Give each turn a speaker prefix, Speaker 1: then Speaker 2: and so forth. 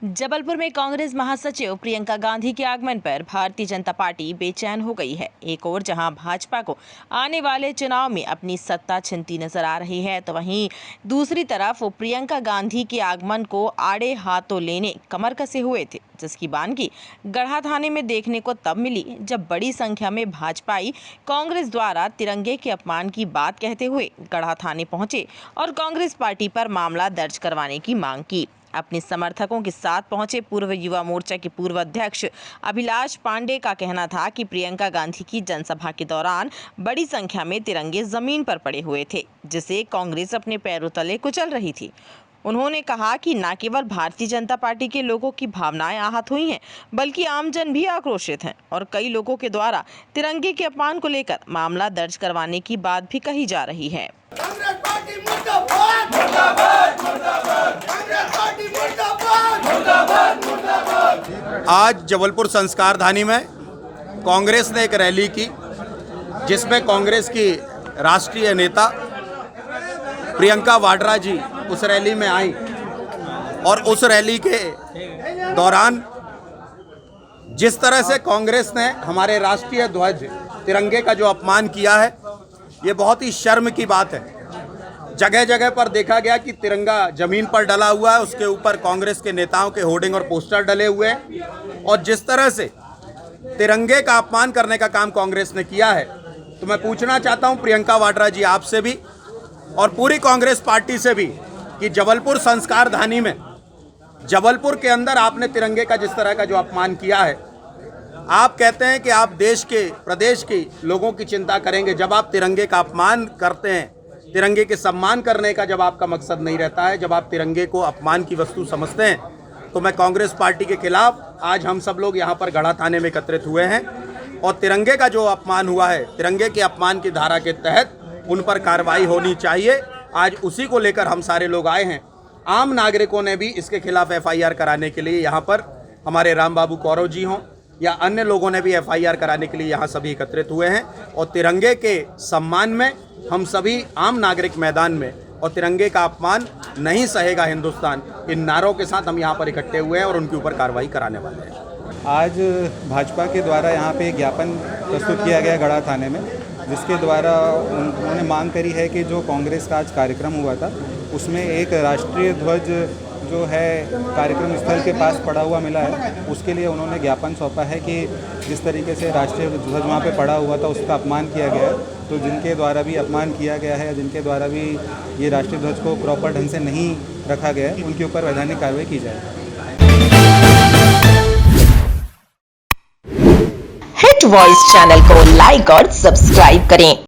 Speaker 1: जबलपुर में कांग्रेस महासचिव प्रियंका गांधी के आगमन पर भारतीय जनता पार्टी बेचैन हो गई है। एक ओर जहां भाजपा को आने वाले चुनाव में अपनी सत्ता छिनती नजर आ रही है, तो वहीं दूसरी तरफ वो प्रियंका गांधी के आगमन को आड़े हाथों लेने कमर कसे हुए थे, जिसकी बानगी गढ़ा थाने में देखने को तब मिली जब बड़ी संख्या में भाजपाई कांग्रेस द्वारा तिरंगे के अपमान की बात कहते हुए गढ़ा थाने पहुंचे और कांग्रेस पार्टी पर मामला दर्ज करवाने की मांग की। अपने समर्थकों के साथ पहुंचे पूर्व युवा मोर्चा के पूर्व अध्यक्ष अभिलाष पांडे का कहना था कि प्रियंका गांधी की जनसभा के दौरान बड़ी संख्या में तिरंगे जमीन पर पड़े हुए थे, जिसे कांग्रेस अपने पैरों तले कुचल रही थी। उन्होंने कहा कि न केवल भारतीय जनता पार्टी के लोगों की भावनाएं आहत हुई हैं, बल्कि आमजन भी आक्रोशित हैं और कई लोगों के द्वारा तिरंगे के अपमान को लेकर मामला दर्ज करवाने की बात भी कही जा रही है।
Speaker 2: कांग्रेस पार्टी मुर्दाबाद मुर्दाबाद मुर्दाबाद, कांग्रेस पार्टी मुर्दाबाद मुर्दाबाद मुर्दाबाद।
Speaker 3: आज जबलपुर संस्कारधानी में कांग्रेस ने एक रैली की, जिसमें कांग्रेस की राष्ट्रीय नेता प्रियंका वाड्रा जी उस रैली में आई और उस रैली के दौरान जिस तरह से कांग्रेस ने हमारे राष्ट्रीय ध्वज तिरंगे का जो अपमान किया है, ये बहुत ही शर्म की बात है। जगह जगह पर देखा गया कि तिरंगा जमीन पर डला हुआ है, उसके ऊपर कांग्रेस के नेताओं के होर्डिंग और पोस्टर डले हुए हैं और जिस तरह से तिरंगे का अपमान करने का काम कांग्रेस ने किया है, तो मैं पूछना चाहता हूं प्रियंका वाड्रा जी आपसे भी और पूरी कांग्रेस पार्टी से भी कि जबलपुर संस्कारधानी में, जबलपुर के अंदर आपने तिरंगे का जिस तरह का जो अपमान किया है, आप कहते हैं कि आप देश के प्रदेश के लोगों की चिंता करेंगे। जब आप तिरंगे का अपमान करते हैं, तिरंगे के सम्मान करने का जब आपका मकसद नहीं रहता है, जब आप तिरंगे को अपमान की वस्तु समझते हैं, तो मैं कांग्रेस पार्टी के खिलाफ आज हम सब लोग यहाँ पर गढ़ा थाने में एकत्रित हुए हैं और तिरंगे का जो अपमान हुआ है, तिरंगे के अपमान की धारा के तहत उन पर कार्रवाई होनी चाहिए। आज उसी को लेकर हम सारे लोग आए हैं। आम नागरिकों ने भी इसके खिलाफ FIR कराने के लिए यहाँ पर हमारे राम बाबू कौरव जी हों या अन्य लोगों ने भी FIR कराने के लिए यहाँ सभी एकत्रित हुए हैं और तिरंगे के सम्मान में हम सभी आम नागरिक मैदान में और तिरंगे का अपमान नहीं सहेगा हिंदुस्तान, इन नारों के साथ हम यहाँ पर इकट्ठे हुए हैं और उनके ऊपर कार्रवाई कराने वाले हैं।
Speaker 4: आज भाजपा के द्वारा यहाँ पे एक ज्ञापन प्रस्तुत किया गया गढ़ा थाने में, जिसके द्वारा उन्होंने मांग करी है कि जो कांग्रेस का आज कार्यक्रम हुआ था उसमें एक राष्ट्रीय ध्वज जो है कार्यक्रम स्थल के पास पड़ा हुआ मिला है, उसके लिए उन्होंने ज्ञापन सौंपा है कि जिस तरीके से राष्ट्रीय ध्वज वहाँ पे पड़ा हुआ था उसका अपमान किया गया है, तो जिनके द्वारा भी अपमान किया गया है, जिनके द्वारा भी ये राष्ट्रीय ध्वज को प्रॉपर ढंग से नहीं रखा गया है, उनके ऊपर वैधानिक कार्रवाई की जाए।
Speaker 1: हिट वॉइस चैनल को लाइक और सब्सक्राइब करें।